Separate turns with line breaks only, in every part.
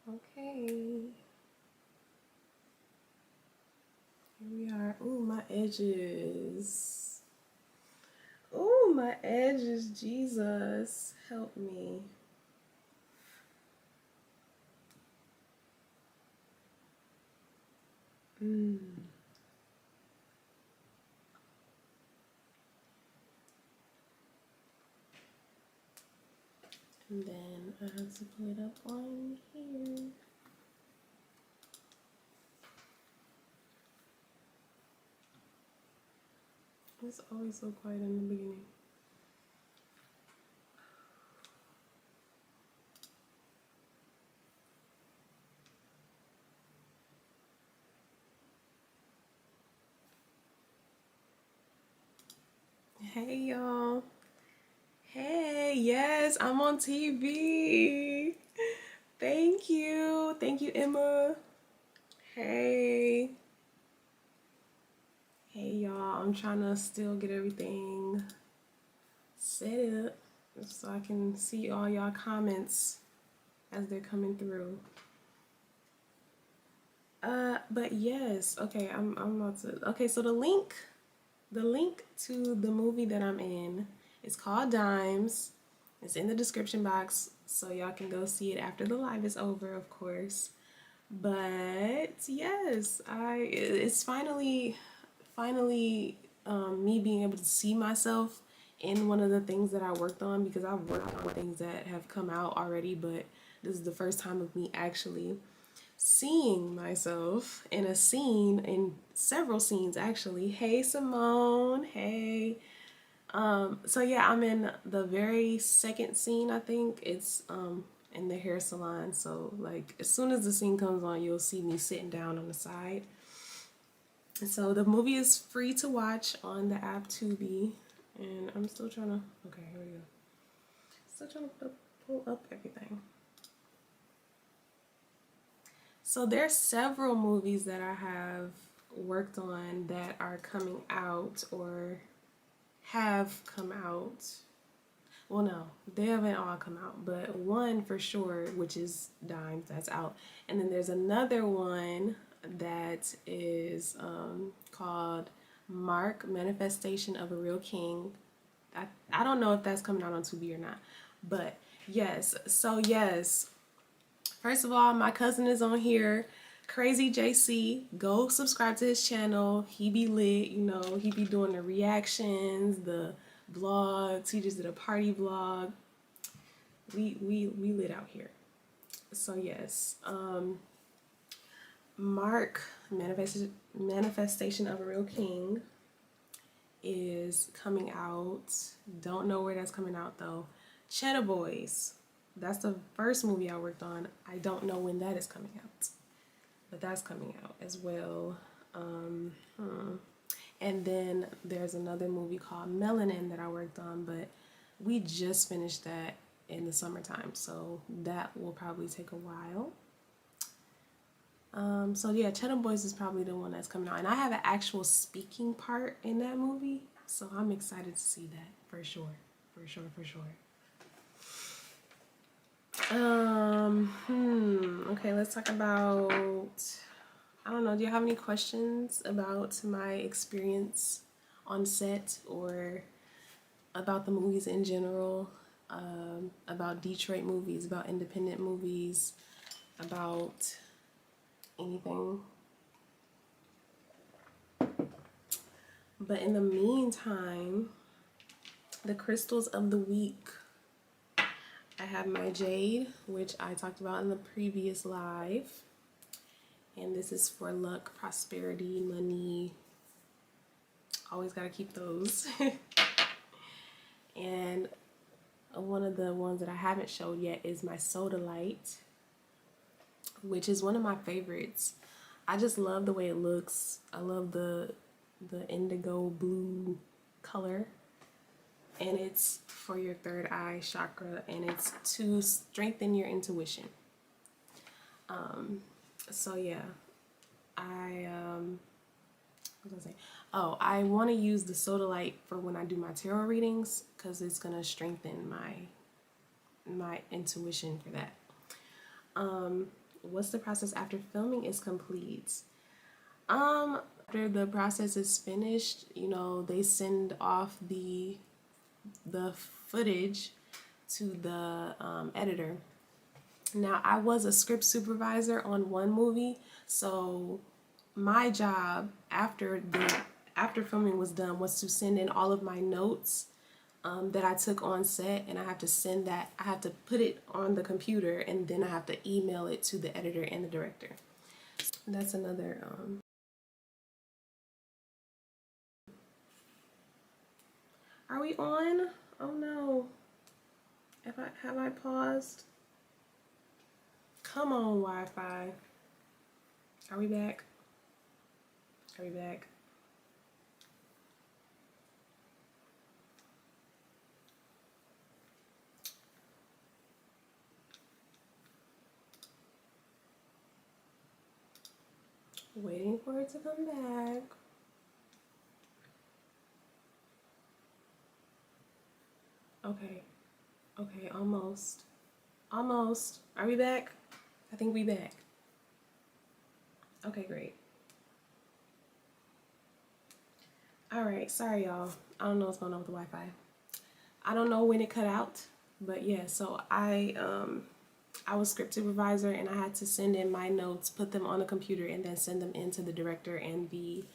Okay. Here we are. Ooh, my edges. Ooh, my edges. Jesus, help me. Mm. And then I have to put it up on here. It's always so quiet in the beginning. Hey, y'all. Hey, yes, I'm on TV. Thank you. Thank you, Emma. Hey. Hey, y'all. I'm trying to still get everything set up so I can see all y'all comments as they're coming through. But yes, okay, I'm about to. Okay, so the link to the movie that I'm in is called Dimes. It's in the description box, so y'all can go see it after the live is over, of course. But yes, it's finally me being able to see myself in one of the things that I worked on, because I've worked on things that have come out already, but this is the first time of me actually seeing myself in a scene, in several scenes actually. Hey Simone, hey. So yeah, I'm in the very second scene, I think. It's in the hair salon. So like as soon as the scene comes on, you'll see me sitting down on the side. And so the movie is free to watch on the app Tubi. And I'm still trying to, okay, here we go. Still trying to pull up everything. So there's several movies that I have worked on that are coming out or have come out. Well, no, they haven't all come out, but one for sure, which is Dimes, that's out. And then there's another one that is called Mark, Manifestation of a Real King. I don't know if that's coming out on Tubi or not, but yes. So yes, first of all, my cousin is on here, Crazy JC. Go subscribe to his channel. He be lit, you know. He be doing the reactions, the vlogs. He just did a party vlog. We lit out here. So yes, Mark, Manifestation of a Real King is coming out. Don't know where that's coming out though. Cheddar Boys. That's the first movie I worked on. I don't know when that is coming out, but that's coming out as well. And then there's another movie called Melanin that I worked on, but we just finished that in the summertime, so that will probably take a while. So yeah, Cheddar Boys is probably the one that's coming out, and I have an actual speaking part in that movie, so I'm excited to see that for sure, for sure, for sure. Okay, let's talk about, I don't know, do you have any questions about my experience on set or about the movies in general, about Detroit movies, about independent movies, about anything? But in the meantime, the crystals of the week. I have my jade, which I talked about in the previous live. And this is for luck, prosperity, money. Always got to keep those. And one of the ones that I haven't showed yet is my soda light, which is one of my favorites. I just love the way it looks. I love the indigo blue color. And it's for your third eye chakra, and it's to strengthen your intuition. So yeah, what was I saying? Oh, I want to use the soda light for when I do my tarot readings, because it's gonna strengthen my intuition for that. What's the process after filming is complete? After the process is finished, you know, they send off the footage to the editor. Now, I was a script supervisor on one movie, so my job after filming was done was to send in all of my notes that I took on set, and I have to send that. I have to put it on the computer, and then I have to email it to the editor and the director. That's another. Are we on? Oh no! Have I paused? Come on, Wi-Fi. Are we back? Are we back? Waiting for it to come back. Okay. Okay, almost. Almost. Are we back? I think we back. Okay, great. Alright, sorry y'all. I don't know what's going on with the Wi-Fi. I don't know when it cut out, but yeah, so I was script supervisor, and I had to send in my notes, put them on the computer, and then send them in to the director and the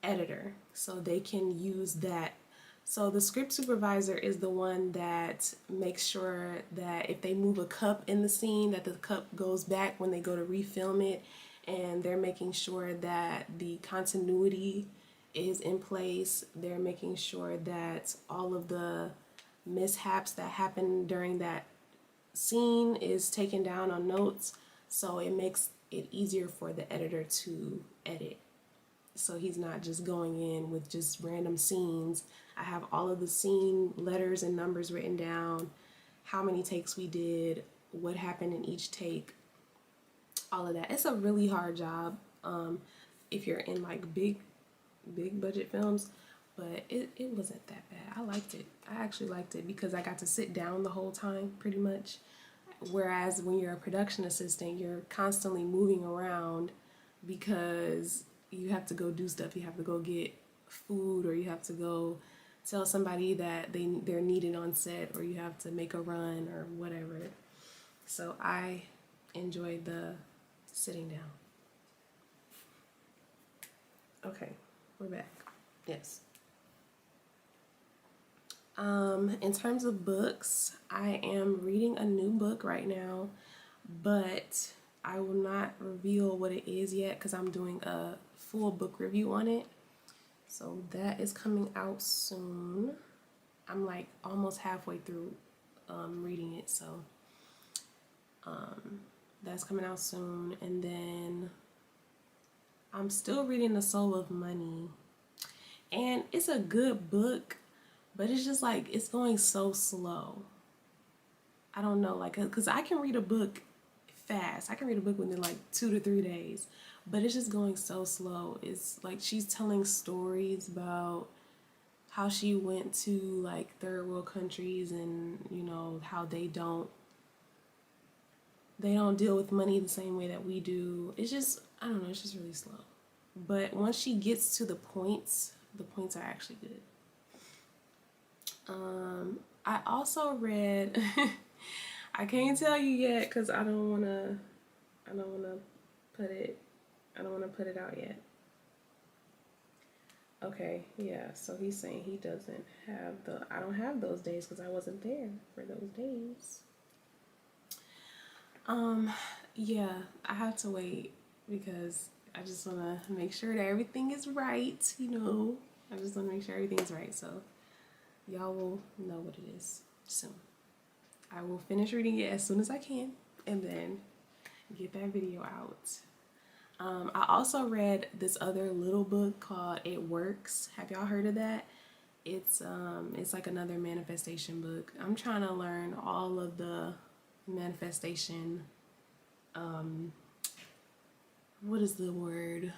editor so they can use that. So the script supervisor is the one that makes sure that if they move a cup in the scene, that the cup goes back when they go to refilm it, and they're making sure that the continuity is in place. They're making sure that all of the mishaps that happen during that scene is taken down on notes, so it makes it easier for the editor to edit. So he's not just going in with just random scenes. I have all of the scene letters and numbers written down, how many takes we did, what happened in each take, all of that. It's a really hard job if you're in like big budget films, but it wasn't that bad. I liked it. I actually liked it because I got to sit down the whole time pretty much. Whereas when you're a production assistant, you're constantly moving around because you have to go do stuff. You have to go get food, or you have to go tell somebody that they're needed on set, or you have to make a run or whatever. So I enjoyed the sitting down. Okay, we're back. Yes. In terms of books, I am reading a new book right now, but I will not reveal what it is yet because I'm doing a full book review on it. So that is coming out soon. I'm like almost halfway through reading it, so that's coming out soon. And then I'm still reading The Soul of Money, and it's a good book, but it's just like it's going so slow. I don't know, like, because I can read a book fast. I can read a book within like 2 to 3 days, but it's just going so slow. It's like she's telling stories about how she went to like third world countries, and you know how they don't deal with money the same way that we do. It's just, I don't know, it's just really slow. But once she gets to the points are actually good. I also read I can't tell you yet because I don't want to put it out yet. Okay, yeah, so he's saying he doesn't have I don't have those days because I wasn't there for those days. Yeah, I have to wait because I just want to make sure that everything is right, you know. I just want to make sure everything's right, so y'all will know what it is soon. I will finish reading it as soon as I can and then get that video out. I also read this other little book called It Works. Have y'all heard of that? It's like another manifestation book. I'm trying to learn all of the manifestation, what is the word?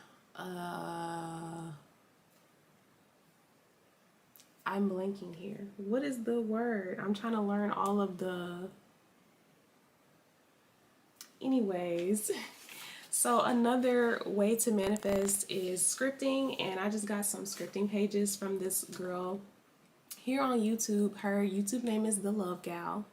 I'm blanking here. What is the word? I'm trying to learn all of the Anyways, so another way to manifest is scripting, and I just got some scripting pages from this girl here on YouTube. Her YouTube name is The Love Gal.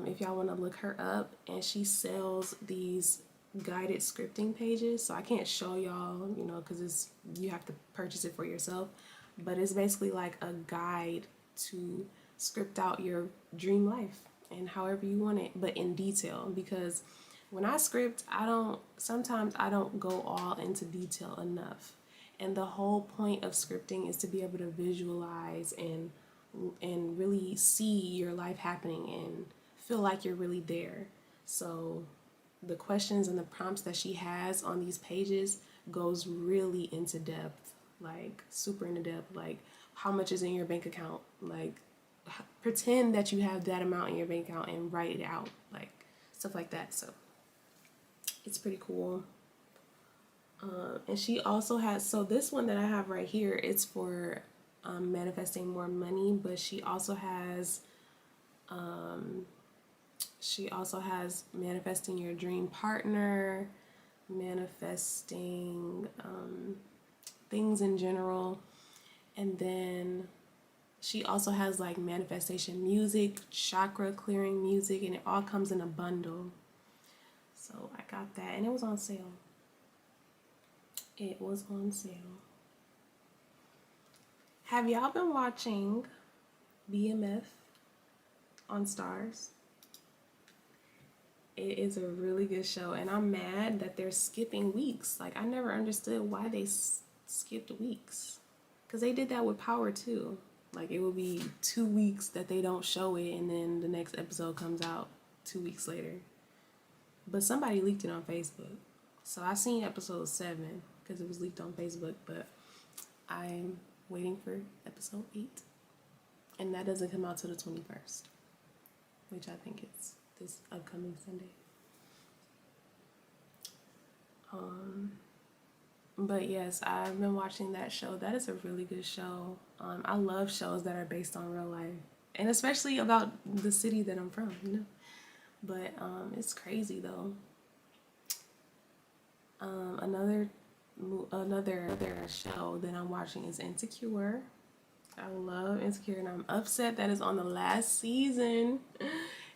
If y'all want to look her up, and she sells these guided scripting pages. So I can't show y'all, you know, because you have to purchase it for yourself. But it's basically like a guide to script out your dream life and however you want it, but in detail. Because when I script, sometimes I don't go all into detail enough. And the whole point of scripting is to be able to visualize and really see your life happening and feel like you're really there. So the questions and the prompts that she has on these pages goes really into depth, like super into depth, like how much is in your bank account, like pretend that you have that amount in your bank account and write it out, like stuff like that. So it's pretty cool. And she also has, so this one that I have right here, it's for manifesting more money, but she also has manifesting your dream partner, manifesting things in general, and then she also has like manifestation music, chakra clearing music, and it all comes in a bundle. So I got that, and it was on sale. It was on sale. Have y'all been watching BMF on Stars? It is a really good show, and I'm mad that they're skipping weeks. Like, I never understood why they skipped weeks, because they did that with Power too. Like, it will be 2 weeks that they don't show it, and then the next episode comes out 2 weeks later. But somebody leaked it on Facebook, so I seen episode 7 because it was leaked on Facebook, but I'm waiting for episode 8, and that doesn't come out till the 21st, which I think it's this upcoming Sunday. But yes, I've been watching that show. That is a really good show. I love shows that are based on real life, and especially about the city that I'm from, you know. But it's crazy though. Another show that I'm watching is Insecure. I love Insecure, and I'm upset that it's on the last season.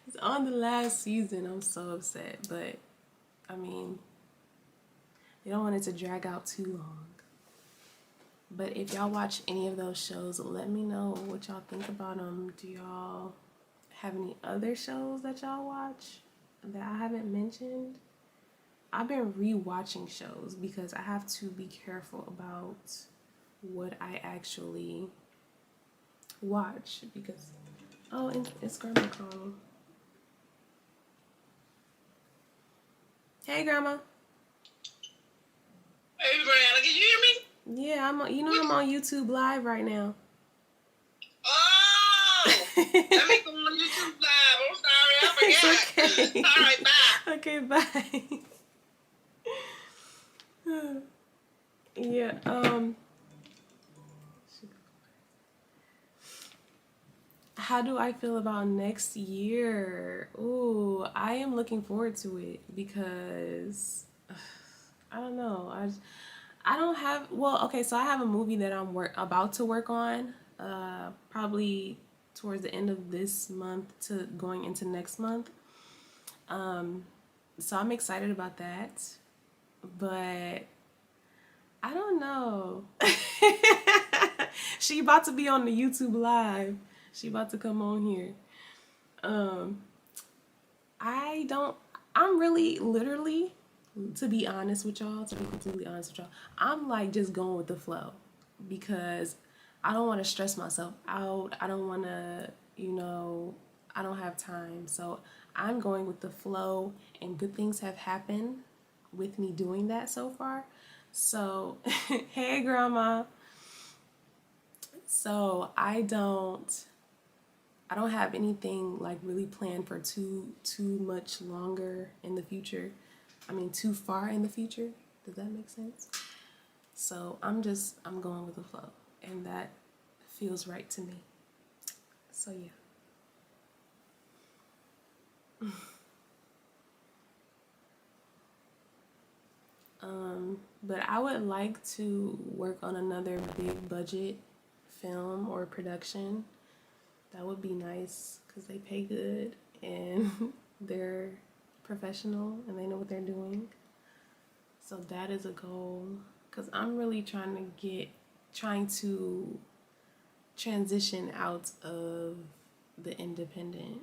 It's on the last season. I'm so upset, but I mean, they don't want it to drag out too long. But if y'all watch any of those shows, let me know what y'all think about them. Do y'all have any other shows that y'all watch that I haven't mentioned? I've been rewatching shows because I have to be careful about what I actually watch, because it's grandma calling. Hey, grandma.
Hey, Brianna, can you hear
me? Yeah, I'm on YouTube Live right now.
Oh, let me go on YouTube Live. I'm sorry, I forgot.
It's okay.
All right, bye.
Okay, bye. Yeah. How do I feel about next year? Ooh, I am looking forward to it because I don't know. I don't have, well, okay, so I have a movie that I'm about to work on, probably towards the end of this month to going into next month. So I'm excited about that, but I don't know. She about to be on the YouTube Live. She about to come on here. I'm really, literally, to be honest with y'all, to be completely honest with y'all, I'm like just going with the flow because I don't want to stress myself out. I don't want to, I don't have time. So I'm going with the flow, and good things have happened with me doing that so far. So, hey, grandma. So I don't have anything like really planned for too much longer in the future. I mean, too far in the future. Does that make sense? So I'm going with the flow, and that feels right to me. So yeah. But I would like to work on another big budget film or production. That would be nice because they pay good and they're professional and they know what they're doing. So that is a goal because I'm really trying to transition out of the independent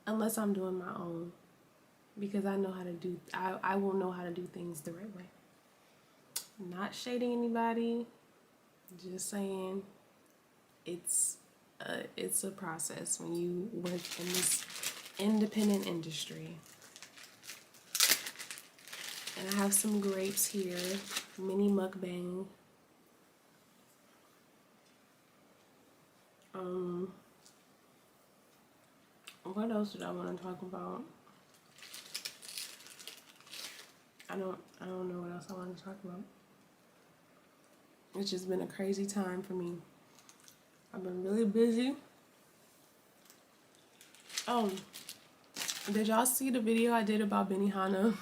unless I'm doing my own, because I know how to do I will know how to do things the right way. Not shading anybody, just saying it's a process when you work in this independent industry. And I have some grapes here, mini mukbang. What else did I want to talk about? I don't know what else I want to talk about. It's just been a crazy time for me. I've been really busy. Oh, did y'all see the video I did about Benihana?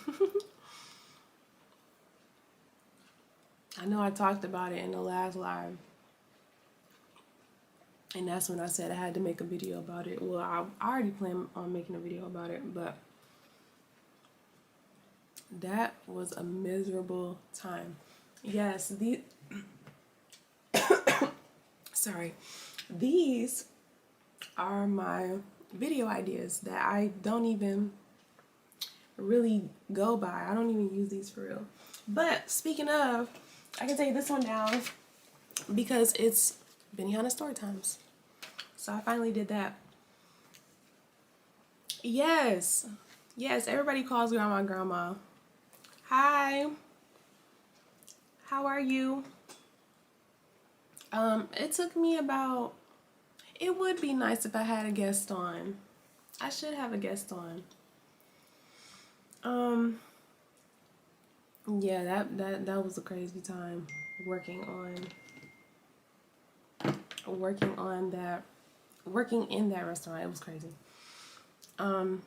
I know I talked about it in the last live. And that's when I said I had to make a video about it. Well, I already planned on making a video about it, but that was a miserable time. Yes, sorry. These are my video ideas that I don't even really go by. I don't even use these for real. But speaking of, I can take this one down because it's Benihana story times. So I finally did that. Yes. Yes, everybody calls grandma. Hi. How are you? It took me about, it would be nice if I had a guest on. I should have a guest on. Yeah, that was a crazy time working in that restaurant. It was crazy. How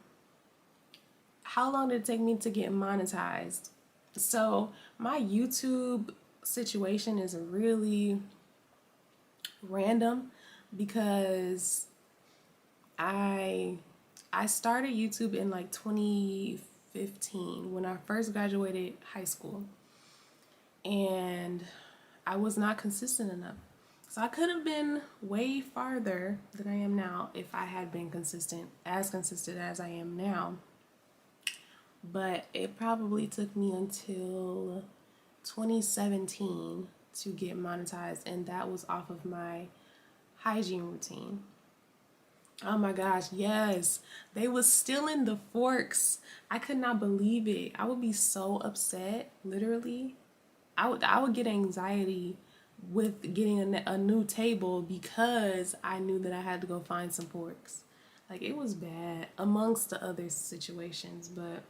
long did it take me to get monetized? So my YouTube situation is really random because I started YouTube in like 2015 when I first graduated high school, and I was not consistent enough. So I could have been way farther than I am now if I had been consistent as I am now. But it probably took me until 2017 to get monetized, and that was off of my hygiene routine. Oh my gosh, yes. They was stealing the forks. I could not believe it. I would be so upset, literally. I would get anxiety with getting a new table because I knew that I had to go find some forks. Like, it was bad amongst the other situations, but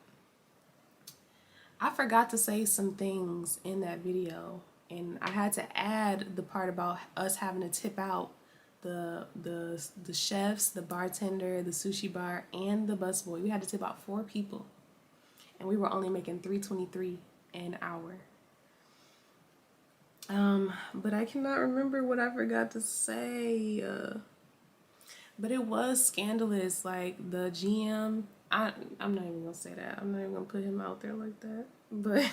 I forgot to say some things in that video, and I had to add the part about us having to tip out the chefs, the bartender, the sushi bar, and the busboy. We had to tip out 4 people, and we were only making $3.23 an hour. But I cannot remember what I forgot to say. But it was scandalous. Like, the GM, I'm not even gonna say that. I'm not even gonna put him out there like that. But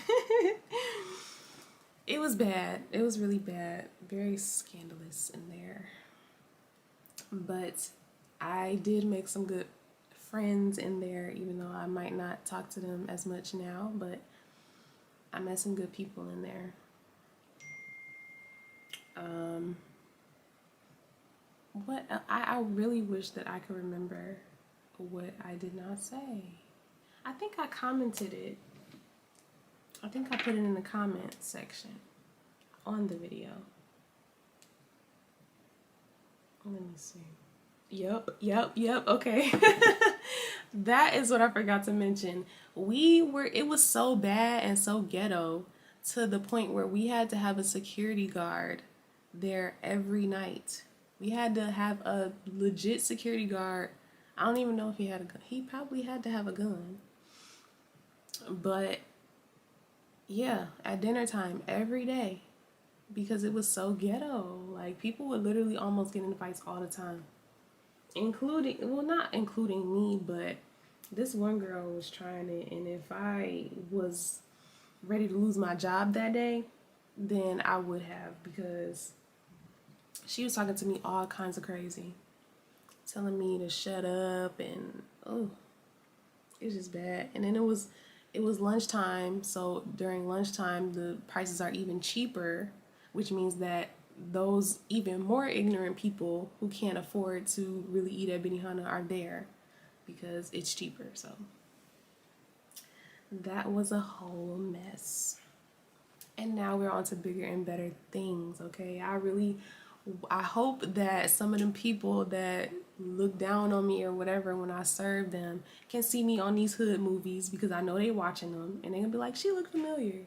it was bad. It was really bad. Very scandalous in there. But I did make some good friends in there, even though I might not talk to them as much now. But I met some good people in there. What I really wish that I could remember what I did not say. I think I commented it. I think I put it in the comment section on the video. Let me see. Yep. Okay. That is what I forgot to mention. It was so bad and so ghetto to the point where we had to have a security guard there every night. We had to have a legit security guard. I don't even know if he had a gun. He probably had to have a gun. But Yeah, at dinner time every day because it was so ghetto. Like people would literally almost get in fights all the time, including, well, not including me, but this one girl was trying it, and if I was ready to lose my job that day, then I would have, because she was talking to me all kinds of crazy, telling me to shut up, and oh, it's just bad. And then it was lunchtime, so during lunchtime the prices are even cheaper, which means that those even more ignorant people who can't afford to really eat at Benihana are there because it's cheaper. So that was a whole mess. And now we're on to bigger and better things, okay? I hope that some of them people that look down on me or whatever when I serve them can see me on these hood movies, because I know they watching them and they gonna be like, she look familiar.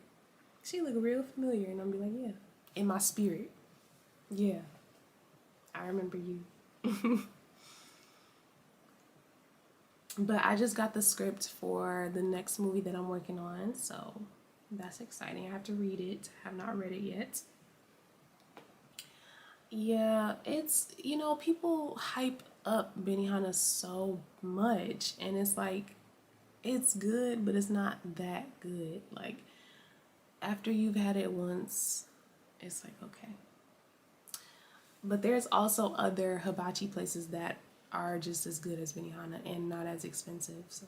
She look real familiar. And I'm be like, yeah. In my spirit. Yeah. I remember you. But I just got the script for the next movie that I'm working on, so that's exciting. I have to read it. I have not read it yet. Yeah, it's, people hype up Benihana so much, and it's like, it's good, but it's not that good. Like, after you've had it once, it's like, okay. But there's also other hibachi places that are just as good as Benihana and not as expensive, so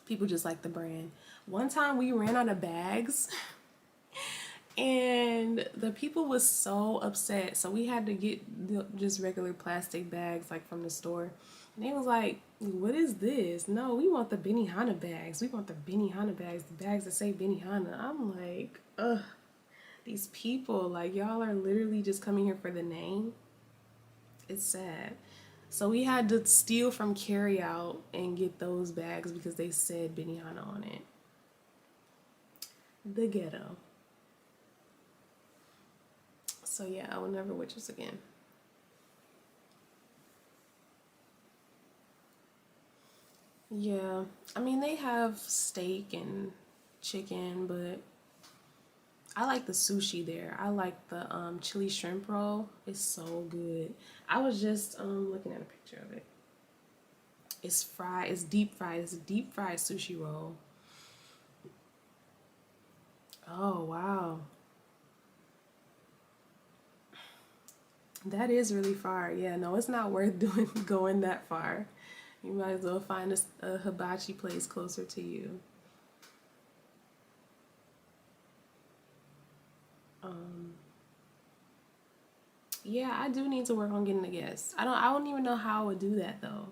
people just like the brand. One time we ran out of bags and the people was so upset, so we had to get just regular plastic bags like from the store. And they was like, what is this? No, we want the Benihana bags. We want the Benihana bags, the bags that say Benihana. I'm like, ugh, these people, like, y'all are literally just coming here for the name. It's sad. So we had to steal from carryout and get those bags because they said Benihana on it. The ghetto. So yeah, I will never witches again. Yeah, I mean, they have steak and chicken, but I like the sushi there. I like the chili shrimp roll. It's so good. I was just looking at a picture of it. It's fried. It's deep fried. It's a deep fried sushi roll. Oh wow, that is really far. Yeah, no, it's not worth doing going that far. You might as well find a hibachi place closer to you. Um, yeah, I do need to work on getting a guest. I don't even know how I would do that though.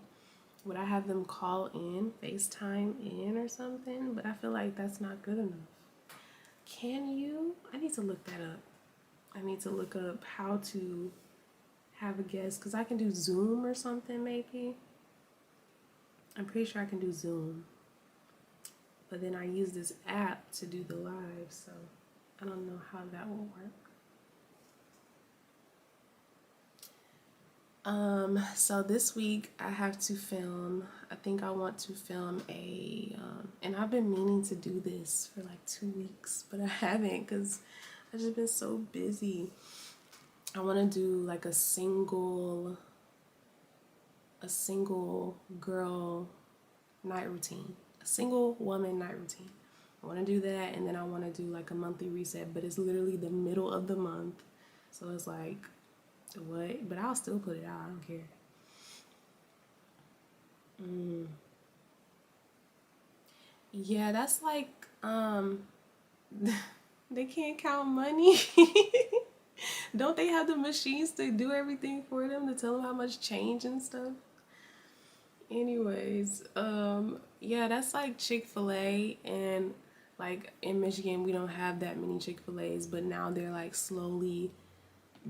Would I have them call in, FaceTime in or something? But I feel like that's not good enough. Can you? I need to look that up. I need to look up how to have a guest, because I can do Zoom or something maybe. I'm pretty sure I can do Zoom. But then I use this app to do the live, so I don't know how that will work. So this week I have to film, I think I want to film and I've been meaning to do this for like 2 weeks, but I haven't because I've just been so busy. I want to do like a single girl night routine, a single woman night routine. I want to do that, and then I want to do like a monthly reset, but it's literally the middle of the month, so it's like, what? But I'll still put it out. I don't care. Yeah, that's like they can't count money. Don't they have the machines to do everything for them, to tell them how much change and stuff? Anyways, yeah, that's like Chick-fil-A, and like in Michigan we don't have that many Chick-fil-A's, but now they're like slowly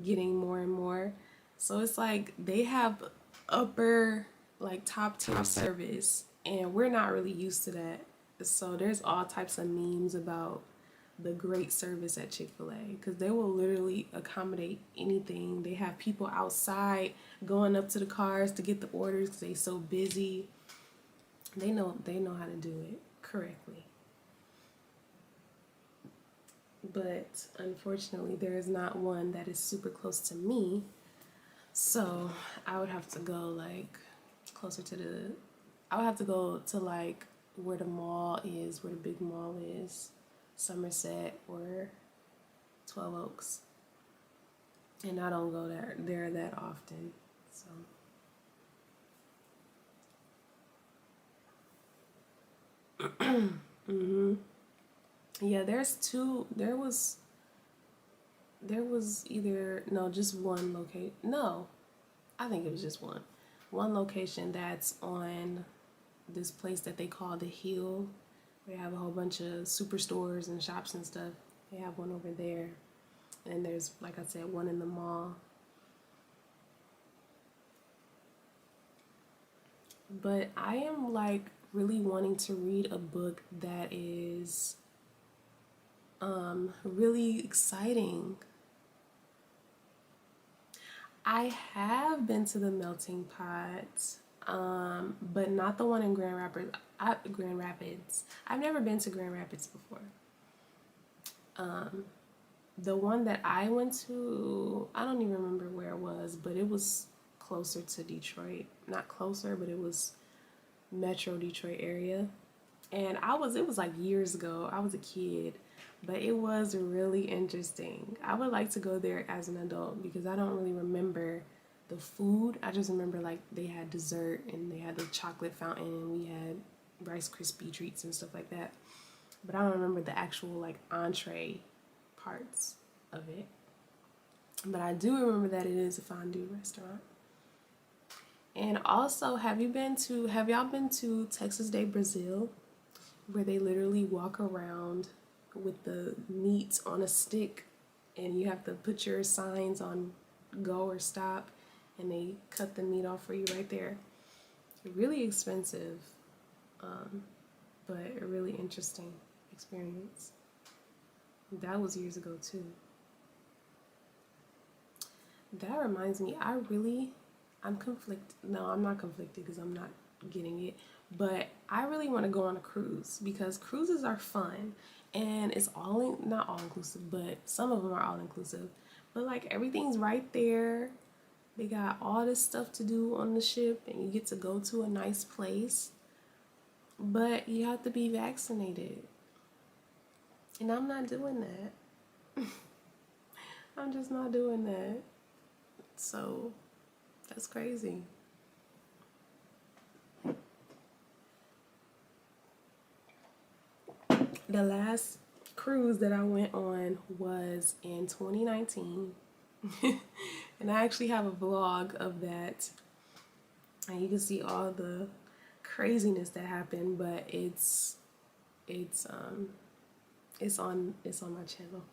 getting more and more. So it's like they have upper, like top tier service, and we're not really used to that. So there's all types of memes about the great service at Chick-fil-A, because they will literally accommodate anything. They have people outside going up to the cars to get the orders because they're so busy. They know how to do it correctly. but unfortunately there is not one that is super close to me. So I would have to go like closer to I would have to go to like where the mall is, where the big mall is, Somerset or 12 Oaks. And I don't go there that often. So yeah, there was either no, just one location. No, I think it was just one location that's on this place that they call the Hill. They have a whole bunch of superstores and shops and stuff. They have one over there, and there's, like I said, one in the mall. But I am like really wanting to read a book that is really exciting. I have been to the Melting Pot, but not the one in Grand Rapids. Grand Rapids. I've never been to Grand Rapids before. The one that I went to, I don't even remember where it was, but it was closer to Detroit. Not closer, but it was Metro Detroit area. And it was like years ago. I was a kid, but it was really interesting. I would like to go there as an adult because I don't really remember the food. I just remember like they had dessert and they had the chocolate fountain and we had Rice Krispie treats and stuff like that. But I don't remember the actual like entree parts of it. But I do remember that it is a fondue restaurant. And also, have y'all been to Texas Day Brazil, where they literally walk around with the meat on a stick and you have to put your signs on go or stop and they cut the meat off for you right there. Really expensive, but a really interesting experience. That was years ago too. That reminds me, I'm conflicted. No, I'm not conflicted because I'm not getting it. But I really want to go on a cruise because cruises are fun and it's not all inclusive, but some of them are all inclusive. But like everything's right there. They got all this stuff to do on the ship and you get to go to a nice place. But you have to be vaccinated. And I'm not doing that. I'm just not doing that. So that's crazy. The last cruise that I went on was in 2019. And I actually have a vlog of that. And you can see all the craziness that happened, but it's on my channel.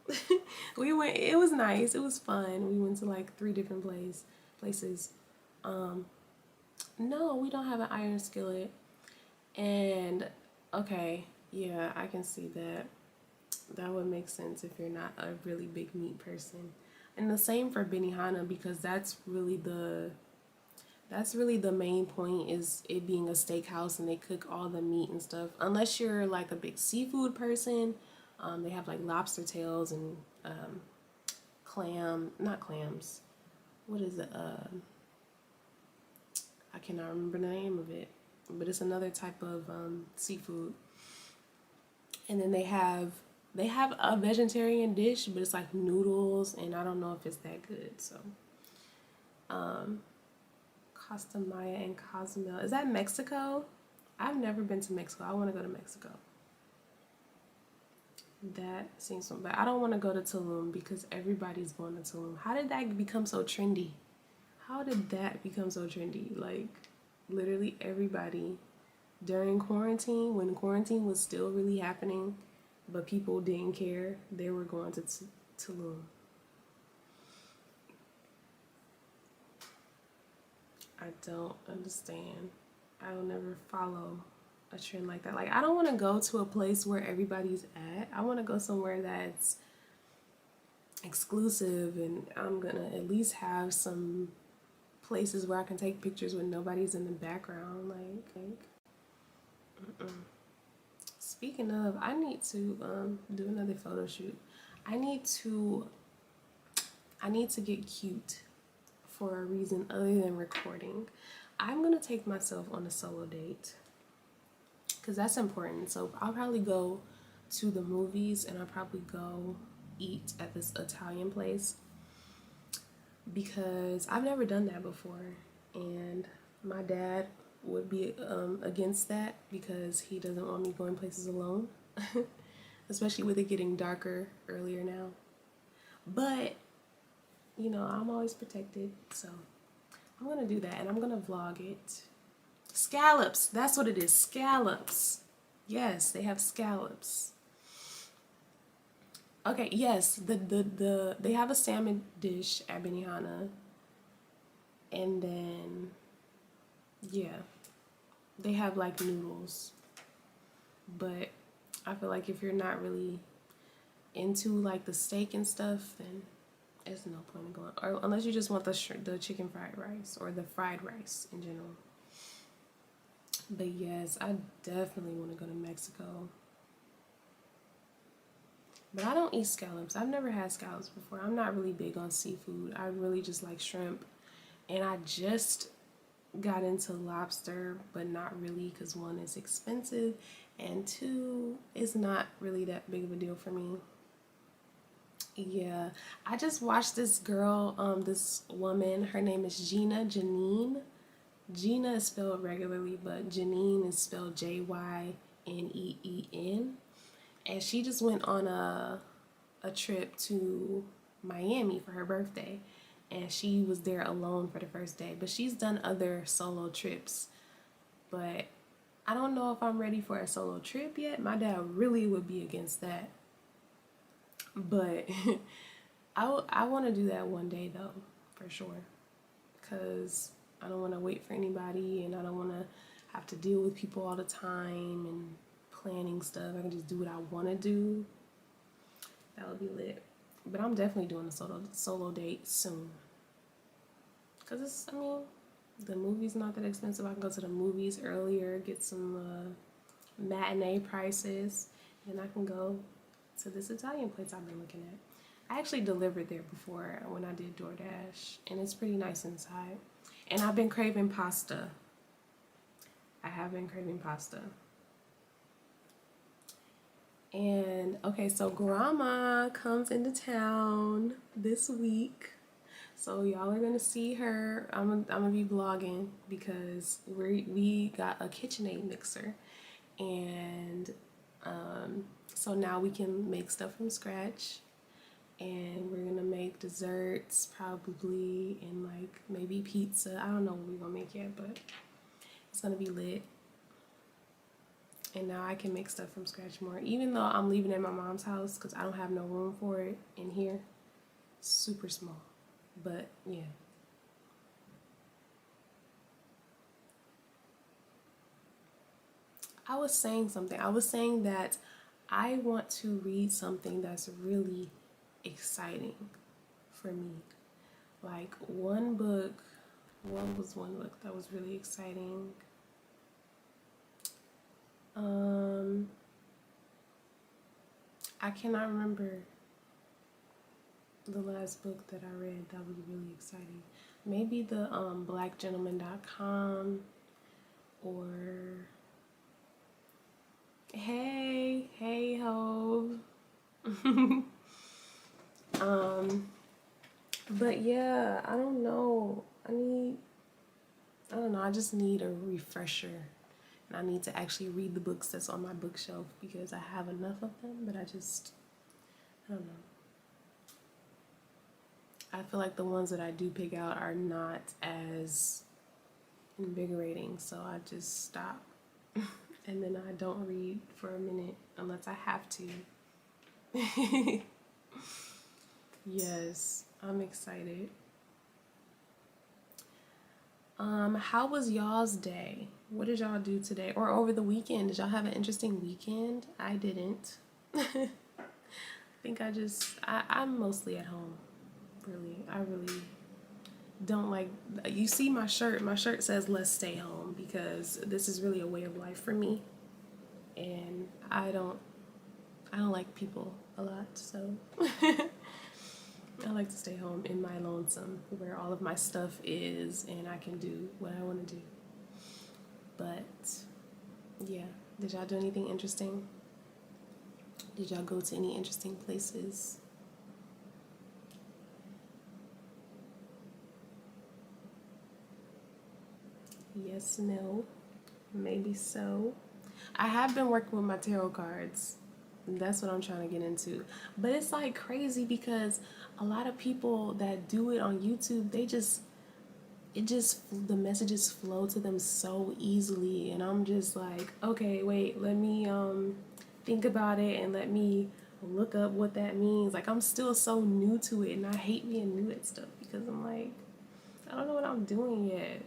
It was nice. It was fun. We went to like 3 different places. No, we don't have an iron skillet. And okay, yeah, I can see that. That would make sense if you're not a really big meat person. And the same for Benihana because that's really the main point is it being a steakhouse and they cook all the meat and stuff. Unless you're like a big seafood person, they have like lobster tails and not clams. What is it? I cannot remember the name of it, but it's another type of seafood. And then they have a vegetarian dish, but it's like noodles, and I don't know if it's that good. So, Costa Maya and Cozumel. Is that Mexico? I've never been to Mexico. I want to go to Mexico. That seems so bad. I don't want to go to Tulum because everybody's going to Tulum. How did that become so trendy? How did that become so trendy? Like, literally everybody during quarantine, when quarantine was still really happening, but people didn't care, they were going to Tulum. I don't understand. I will never follow a trend like that. Like, I don't want to go to a place where everybody's at. I want to go somewhere that's exclusive and I'm gonna at least have some places where I can take pictures when nobody's in the background. Speaking of, I need to do another photo shoot. I need to get cute for a reason other than recording. I'm gonna take myself on a solo date because that's important. So I'll probably go to the movies and I'll probably go eat at this Italian place because I've never done that before, and my dad would be against that because he doesn't want me going places alone, especially with it getting darker earlier now. But you know, I'm always protected, so I'm gonna do that and I'm gonna vlog it. Scallops, that's what it is, scallops. Yes, they have scallops. Okay, yes, they have a salmon dish at Benihana, and then yeah, they have like noodles. But I feel like if you're not really into like the steak and stuff, then there's no point in going. Or unless you just want the chicken fried rice or the fried rice in general. But yes, I definitely want to go to Mexico. But I don't eat scallops. I've never had scallops before. I'm not really big on seafood. I really just like shrimp. And I just got into lobster, but not really because one, is expensive, and two, it's not really that big of a deal for me. Yeah, I just watched this girl, this woman, her name is Janine. Gina is spelled regularly, but Janine is spelled Jyneen. And she just went on a trip to Miami for her birthday. And she was there alone for the first day. But she's done other solo trips. But I don't know if I'm ready for a solo trip yet. My dad really would be against that. But I want to do that one day though, for sure. Because I don't want to wait for anybody and I don't want to have to deal with people all the time and planning stuff. I can just do what I want to do. That would be lit. But I'm definitely doing a solo date soon. Because it's, I mean, the movie's not that expensive. I can go to the movies earlier, get some matinee prices, and I can go to this Italian place I've been looking at. I actually delivered there before when I did DoorDash, and it's pretty nice inside. And I've been craving pasta. I have been craving pasta. And okay, so grandma comes into town this week. So y'all are gonna see her. I'm gonna be vlogging because we got a KitchenAid mixer, and so now we can make stuff from scratch, and we're gonna make desserts probably, and like maybe pizza. I don't know what we're gonna make yet, but it's gonna be lit. And now I can make stuff from scratch more, even though I'm leaving at my mom's house because I don't have no room for it in here. Super small, but yeah. I was saying something. I was saying that I want to read something that's really exciting for me. Like one book, what was one book that was really exciting? I cannot remember the last book that I read that was really exciting. Maybe the blackgentleman.com or hey ho. But yeah, I don't know. I don't know, I just need a refresher. And I need to actually read the books that's on my bookshelf because I have enough of them, but I don't know. I feel like the ones that I do pick out are not as invigorating, so I just stop. And then I don't read for a minute unless I have to. Yes, I'm excited. How was y'all's day? What did y'all do today or over the weekend? Did y'all have an interesting weekend? I didn't. I think I'm mostly at home. Really, I really don't like, you see my shirt says let's stay home because this is really a way of life for me, and I don't I don't like people a lot, so I like to stay home in my lonesome where all of my stuff is and I can do what I want to do. But yeah, did y'all do anything interesting? Did y'all go to any interesting places? Yes, no, maybe so. I have been working with my tarot cards. That's what I'm trying to get into. But it's like crazy because a lot of people that do it on YouTube, the messages flow to them so easily, and I'm just like, okay, wait, let me think about it and let me look up what that means. Like, I'm still so new to it, and I hate being new at stuff because I'm like, I don't know what I'm doing yet.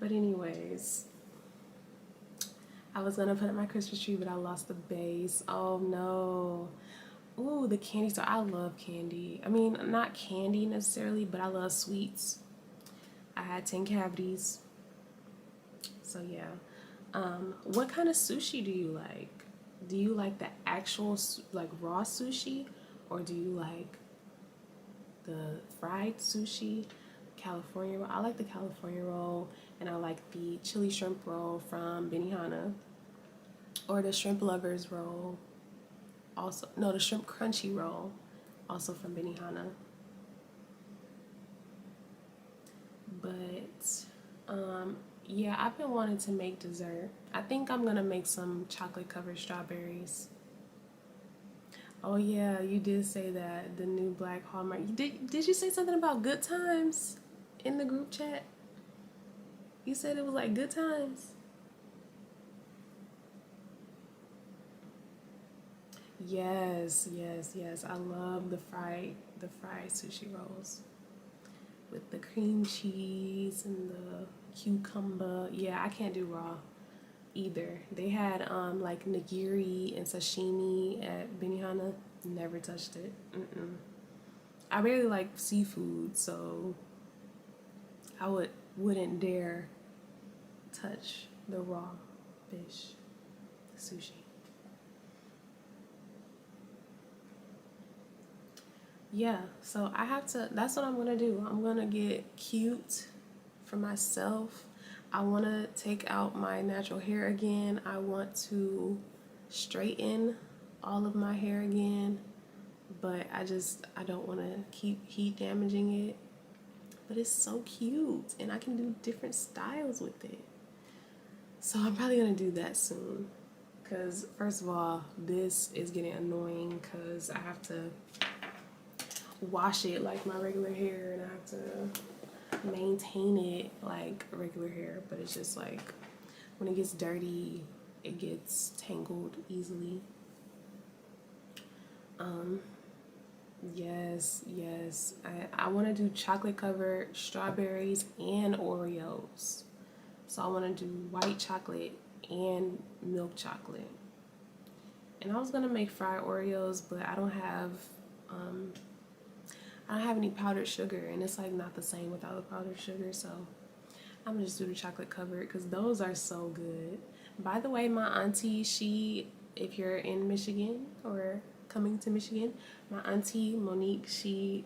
But anyways, I was gonna put up my Christmas tree, but I lost the base. Oh no. Ooh, the candy store. I love candy. I mean, not candy necessarily, but I love sweets. I had 10 cavities. So yeah. What kind of sushi do you like? Do you like the actual like raw sushi, or do you like the fried sushi? California roll. I like the California roll, and I like the chili shrimp roll from Benihana, or the shrimp lovers roll. Also, no, the shrimp crunchy roll, also from Benihana. But yeah, I've been wanting to make dessert. I think I'm gonna make some chocolate covered strawberries. Oh yeah, you did say that, the new black Hallmark. Did you say something about good times in the group chat? You said it was like good times. Yes, yes, yes. I love the fried sushi rolls with the cream cheese and the cucumber. Yeah, I can't do raw either. They had like nigiri and sashimi at Benihana. Never touched it. Mm-mm. I really like seafood, so I wouldn't dare touch the raw fish sushi. Yeah, so I have to, that's what I'm gonna do. I'm gonna get cute for myself. I wanna take out my natural hair again. I want to straighten all of my hair again, but I don't wanna keep heat damaging it. But it's so cute, and I can do different styles with it. So I'm probably gonna do that soon. Because, first of all, this is getting annoying because I have to wash it like my regular hair, and I have to maintain it like regular hair, but it's just like when it gets dirty, it gets tangled easily. Yes, yes. I want to do chocolate covered strawberries and Oreos. So I want to do white chocolate and milk chocolate. And I was gonna make fried Oreos, but um, I don't have any powdered sugar, and it's like not the same without the powdered sugar. So I'm gonna just do the chocolate covered because those are so good. By the way, my auntie, if you're in Michigan or coming to Michigan, my auntie Monique, she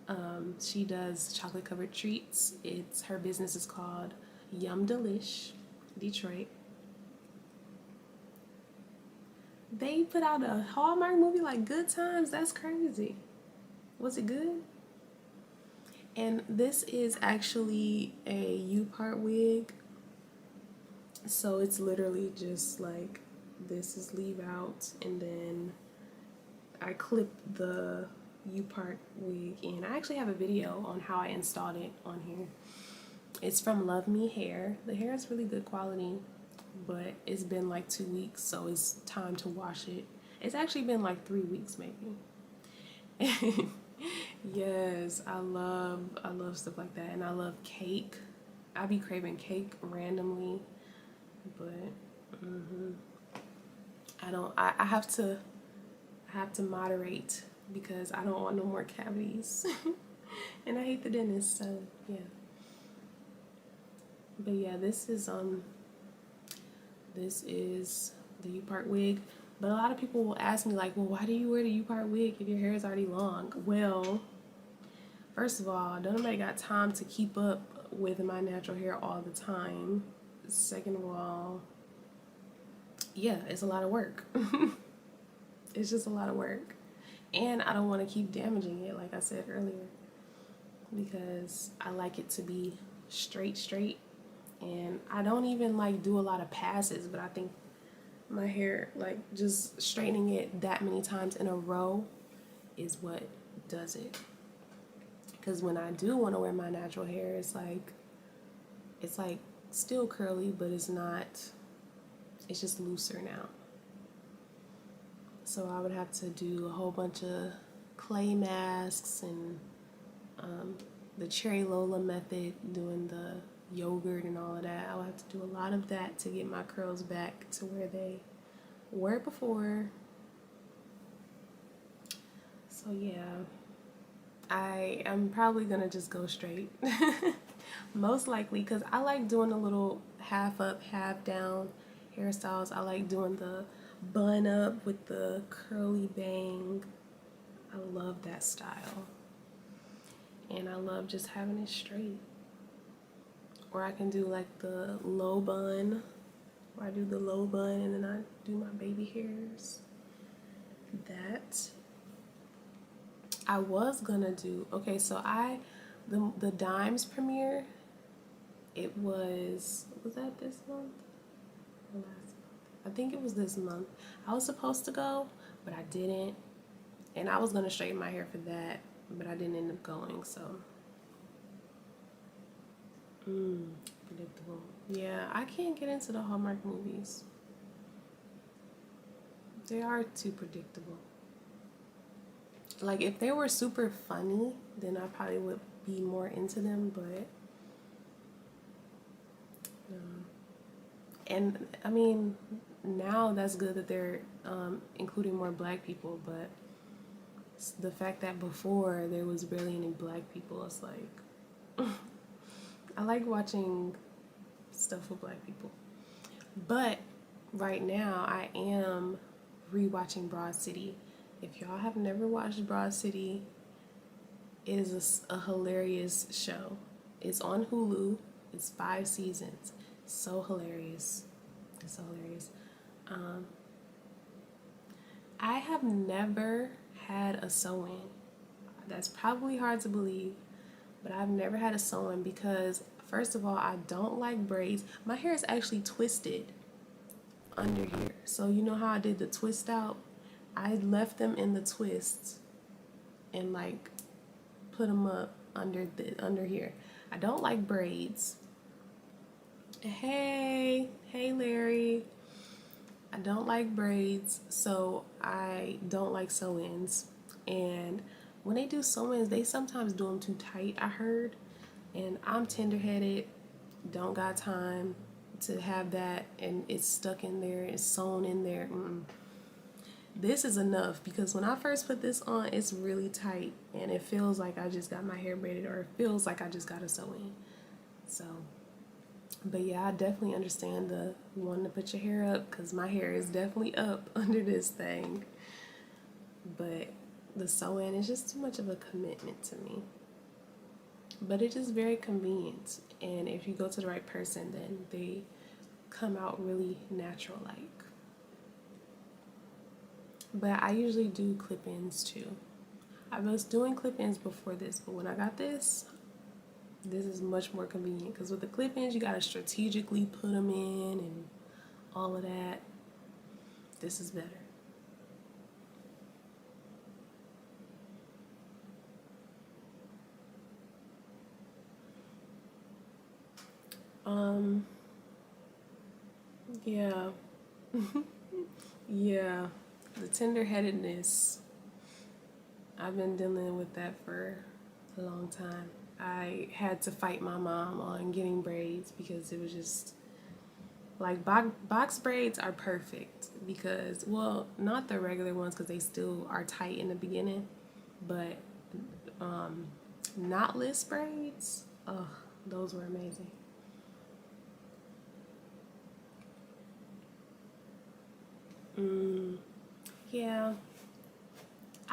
does chocolate covered treats. Her business is called Yum Delish, Detroit. They put out a Hallmark movie like Good Times. That's crazy. Was it good? And this is actually a U-part wig. So it's literally just like, this is leave out, and then I clip the U-part wig in. I actually have a video on how I installed it on here. It's from Love Me Hair. The hair is really good quality, but it's been like 2 weeks, so it's time to wash it. It's actually been like 3 weeks maybe. Yes, I love stuff like that, and I love cake. I be craving cake randomly, but I don't. I have to moderate because I don't want no more cavities, and I hate the dentist. So yeah, but yeah, this is the U-part wig. But a lot of people will ask me like, well, why do you wear the U-part wig if your hair is already long? Well, first of all, don't nobody got time to keep up with my natural hair all the time. Second of all, yeah, it's a lot of work. It's just a lot of work. And I don't want to keep damaging it, like I said earlier, because I like it to be straight. And I don't even like do a lot of passes, but I think my hair, like just straightening it that many times in a row is what does it. Because when I do want to wear my natural hair, it's like still curly, but it's not, it's just looser now. So I would have to do a whole bunch of clay masks and the Cherry Lola method, doing the yogurt and all of that. I would have to do a lot of that to get my curls back to where they were before. So yeah, I am probably gonna just go straight. Most likely, because I like doing the little half up, half down hairstyles. I like doing the bun up with the curly bang. I love that style. And I love just having it straight. Or I can do like the low bun, where I do the low bun and then I do my baby hairs. That I was gonna do. Okay, so the Dimes premiere, it was that this month or last month? I think it was this month. I was supposed to go, but I didn't. And I was gonna straighten my hair for that, but I didn't end up going, so predictable. Yeah, I can't get into the Hallmark movies. They are too predictable. Like if they were super funny, then I probably would be more into them, but no. And I mean, now that's good that they're including more black people, but the fact that before there was barely any black people, it's like I like watching stuff with black people. But right now I am rewatching Broad City. If y'all have never watched Broad City, it is a hilarious show. It's on Hulu. It's 5 seasons. So hilarious. It's so hilarious. I have never had a sew-in. That's probably hard to believe, but I've never had a sew-in because, first of all, I don't like braids. My hair is actually twisted under here. So you know how I did the twist out? I left them in the twists and like put them up under here. I don't like braids. Hey Larry. I don't like braids, so I don't like sew-ins. And when they do sew-ins, they sometimes do them too tight, I heard. And I'm tender-headed, don't got time to have that, and it's stuck in there, it's sewn in there. This is enough, because when I first put this on, it's really tight, and it feels like I just got my hair braided, or it feels like I just got a sew-in. So, but yeah, I definitely understand the wanting to put your hair up, because my hair is definitely up under this thing. But the sew-in is just too much of a commitment to me. But it is very convenient, and if you go to the right person, then they come out really natural-like. But I usually do clip-ins too. I was doing clip-ins before this, but when I got this is much more convenient, because with the clip-ins you gotta strategically put them in and all of that. This is better. Yeah. Yeah. The tender-headedness, I've been dealing with that for a long time. I had to fight my mom on getting braids because it was just like box braids are perfect because, well, not the regular ones because they still are tight in the beginning, but knotless braids, oh, those were amazing. Yeah.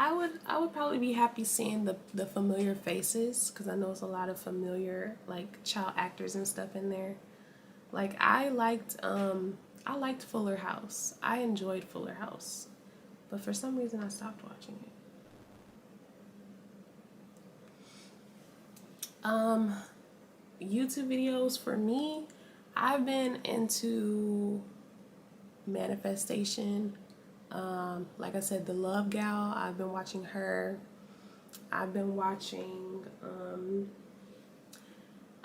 I would probably be happy seeing the familiar faces because I know it's a lot of familiar like child actors and stuff in there. Like I liked Fuller House. I enjoyed Fuller House. But for some reason I stopped watching it. Um YouTube videos for me, I've been into manifestation. Like I said, the Love Gal, I've been watching her. I've been watching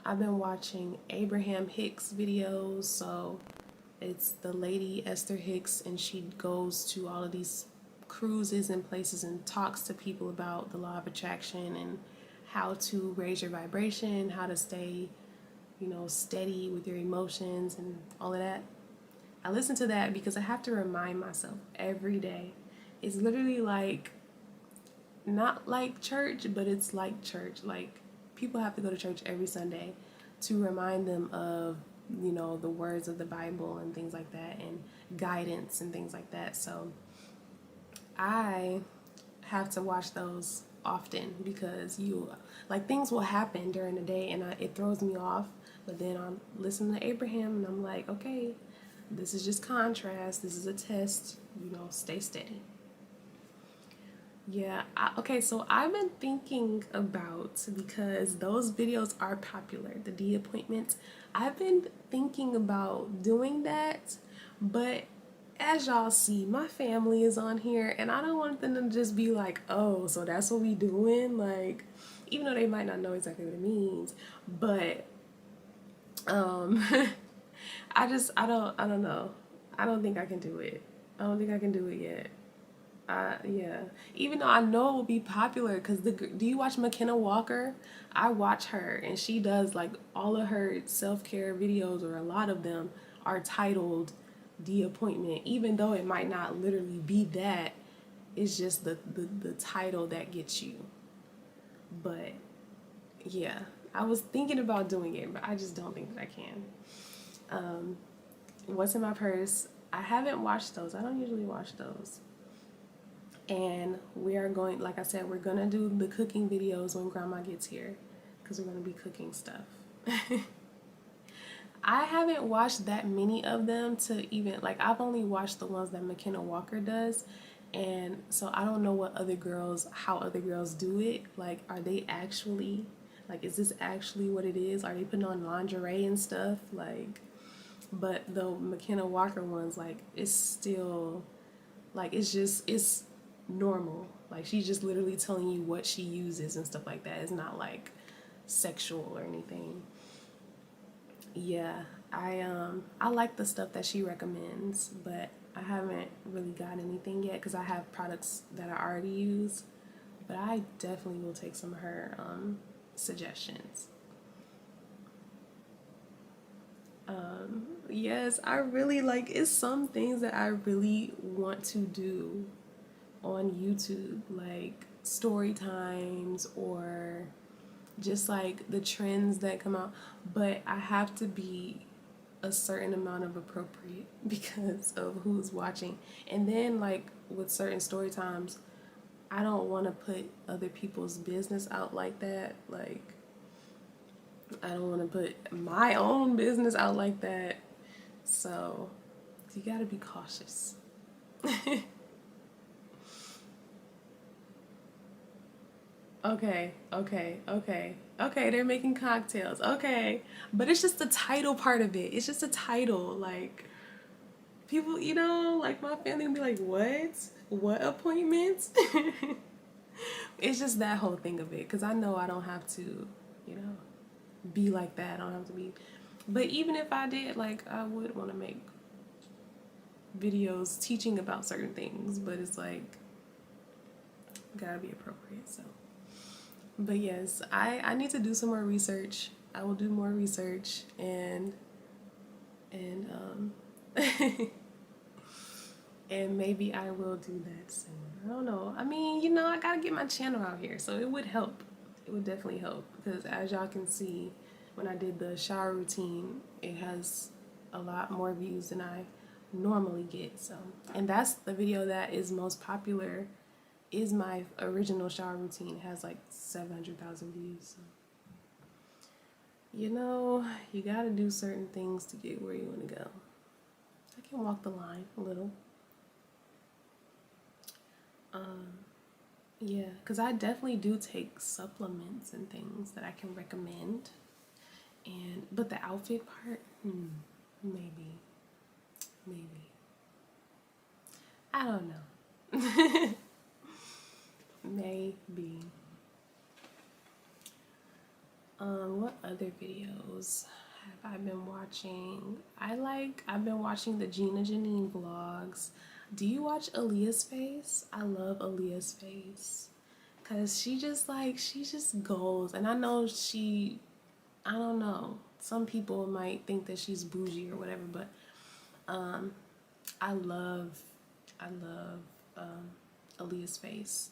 I've been watching Abraham Hicks videos. So it's the lady Esther Hicks, and she goes to all of these cruises and places and talks to people about the law of attraction and how to raise your vibration, how to stay, steady with your emotions and all of that. I listen to that because I have to remind myself every day. It's literally like not like church, but it's like church. Like people have to go to church every Sunday to remind them of, the words of the Bible and things like that and guidance and things like that. So I have to watch those often because things will happen during the day and it throws me off. But then I'm listening to Abraham and I'm like, okay, this is just contrast. This is a test. Stay steady. Yeah. Okay, so I've been thinking about, because those videos are popular, the D appointments. I've been thinking about doing that, but as y'all see, my family is on here, and I don't want them to just be like, oh, so that's what we doing? Like, even though they might not know exactly what it means, but um, I don't know. I don't think I can do it. I don't think I can do it yet. Yeah. Even though I know it will be popular, because do you watch McKenna Walker? I watch her, and she does like all of her self-care videos, or a lot of them are titled The Appointment, even though it might not literally be that. It's just the title that gets you. But yeah, I was thinking about doing it, but I just don't think that I can. What's in my purse? I haven't watched those. I don't usually watch those. And we are going, like I said, we're gonna do the cooking videos when grandma gets here because we're gonna be cooking stuff. I haven't watched that many of them to even, like, I've only watched the ones that McKenna Walker does, and so I don't know how other girls do it. Like, are they actually, like, is this actually what it is? Are they putting on lingerie and stuff? Like, but the McKenna Walker ones, like, it's still, like, it's normal. Like, she's just literally telling you what she uses and stuff like that. It's not like sexual or anything. Yeah, I like the stuff that she recommends, but I haven't really got anything yet because I have products that I already use. But I definitely will take some of her suggestions. Yes, I really like, it's some things that I really want to do on YouTube, like story times or just like the trends that come out, but I have to be a certain amount of appropriate because of who's watching. And then, like, with certain story times, I don't want to put other people's business out like that. Like, I don't want to put my own business out like that. So you gotta be cautious. Okay, they're making cocktails. Okay. But it's just the title part of it. It's just a title. Like, people, like my family would be like, what? What appointments? It's just that whole thing of it. Because I know I don't have to, be like that. I don't have to be. But even if I did, like, I would want to make videos teaching about certain things. But it's like, gotta be appropriate. So. But yes, I need to do some more research. I will do more research and and maybe I will do that soon. I don't know. I mean, I gotta get my channel out here, so it would help. It would definitely help because as y'all can see, when I did the shower routine, it has a lot more views than I normally get. So, and that's the video that is most popular, is my original shower routine. It has like 700,000 views. So, you know, you gotta do certain things to get where you want to go. I can walk the line a little. Yeah, because I definitely do take supplements and things that I can recommend. But the outfit part, maybe. I don't know. Maybe. What other videos have I been watching? I've been watching the Gina Janine vlogs. Do you watch Aaliyah's face? I love Aaliyah's face. Cause she just goes. And I know I don't know. Some people might think that she's bougie or whatever, but I love Aaliyah's face.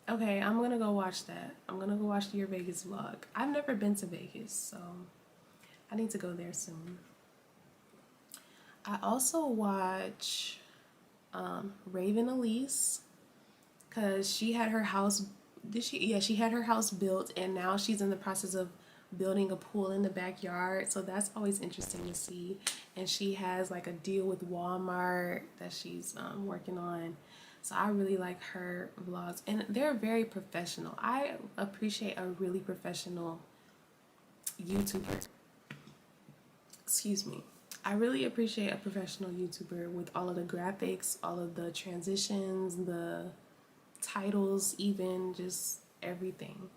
Okay, I'm gonna go watch that. I'm gonna go watch your Vegas vlog. I've never been to Vegas, so I need to go there soon. I also watch Raven Elise, because she had her house. She had her house built, and now she's in the process of building a pool in the backyard. So that's always interesting to see. And she has like a deal with Walmart that she's working on. So I really like her vlogs, and they're very professional. I appreciate a really professional YouTuber. Excuse me. I really appreciate a professional YouTuber with all of the graphics, all of the transitions, the titles, even just everything.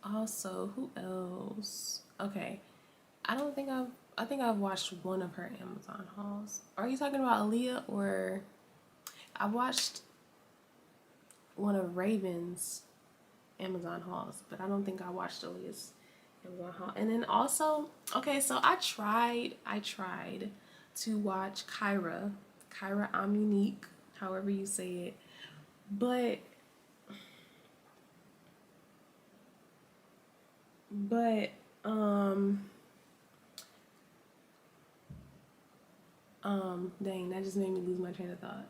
Also, who else? Okay, I think I've watched one of her Amazon hauls. Are you talking about Aaliyah, or I watched one of Raven's Amazon hauls, but I don't think I watched Aaliyah's Amazon haul. And then also, okay, so I tried to watch Kyra Amunique, however you say it, but dang, that just made me lose my train of thought.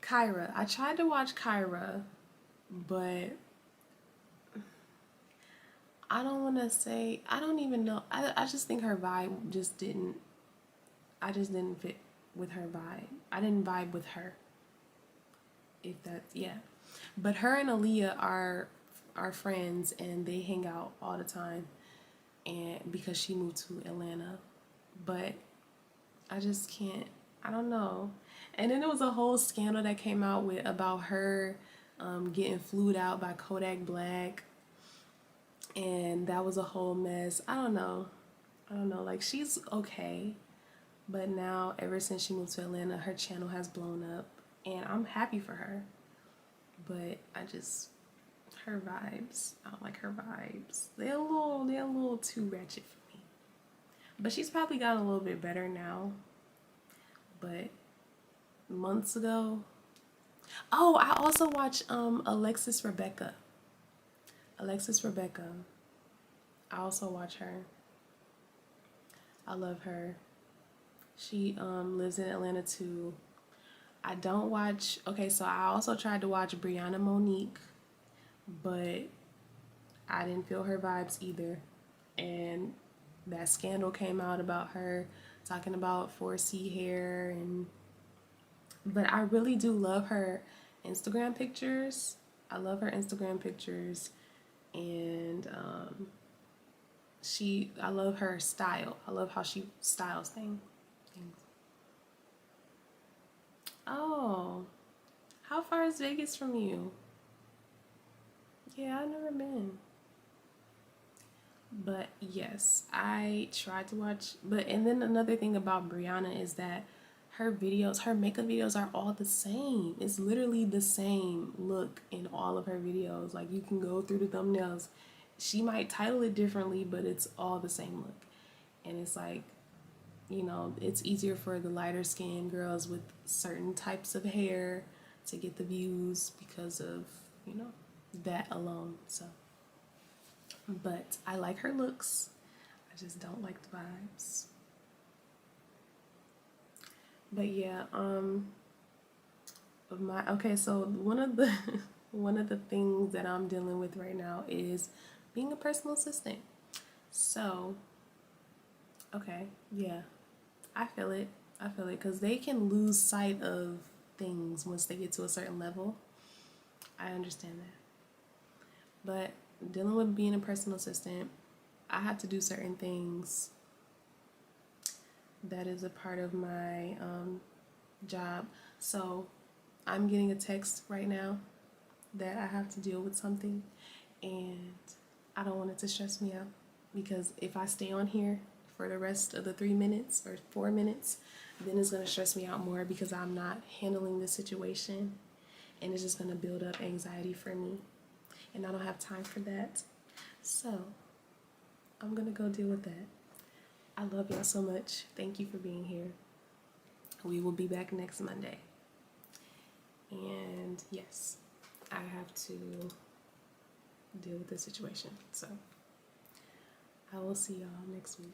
Kyra, I tried to watch Kyra, but I don't want to say, I don't even know. I just think her vibe just didn't, I just didn't fit with her vibe. I didn't vibe with her. If that's, yeah. But her and Aaliyah are friends, and they hang out all the time, and because she moved to Atlanta. But I just can't, I don't know. And then there was a whole scandal that came out about her getting flued out by Kodak Black, and that was a whole mess. I don't know. Like, she's okay, but now ever since she moved to Atlanta, her channel has blown up, and I'm happy for her. But her vibes, I don't like her vibes. They're a little too ratchet for me. But she's probably gotten a little bit better now. But months ago. Oh, I also watch Alexis Rebecca. I also watch her. I love her. She lives in Atlanta too. I don't watch, okay, so I also tried to watch Brianna Monique, but I didn't feel her vibes either. And that scandal came out about her talking about 4C hair, but I really do love her Instagram pictures. I love her Instagram pictures, and I love her style. I love how she styles things. Oh, how far is Vegas from you? Yeah, I've never been. But yes, I tried to watch, and then another thing about Brianna is that her makeup videos are all the same. It's literally the same look in all of her videos. Like, you can go through the thumbnails. She might title it differently, but it's all the same look. And it's like, it's easier for the lighter skinned girls with certain types of hair to get the views because of, that alone. So, but I like her looks. I just don't like the vibes. But yeah, so one of the one of the things that I'm dealing with right now is being a personal assistant. So, okay, yeah, I feel it. I feel it because they can lose sight of things once they get to a certain level. I understand that. But dealing with being a personal assistant, I have to do certain things that is a part of my job. So I'm getting a text right now that I have to deal with something, and I don't want it to stress me out because if I stay on here for the rest of the 3 minutes or 4 minutes, then it's going to stress me out more because I'm not handling the situation, and it's just going to build up anxiety for me, and I don't have time for that. So I'm going to go deal with that. I love y'all so much. Thank you for being here. We will be back next Monday. And yes, I have to deal with this situation. So I will see y'all next week.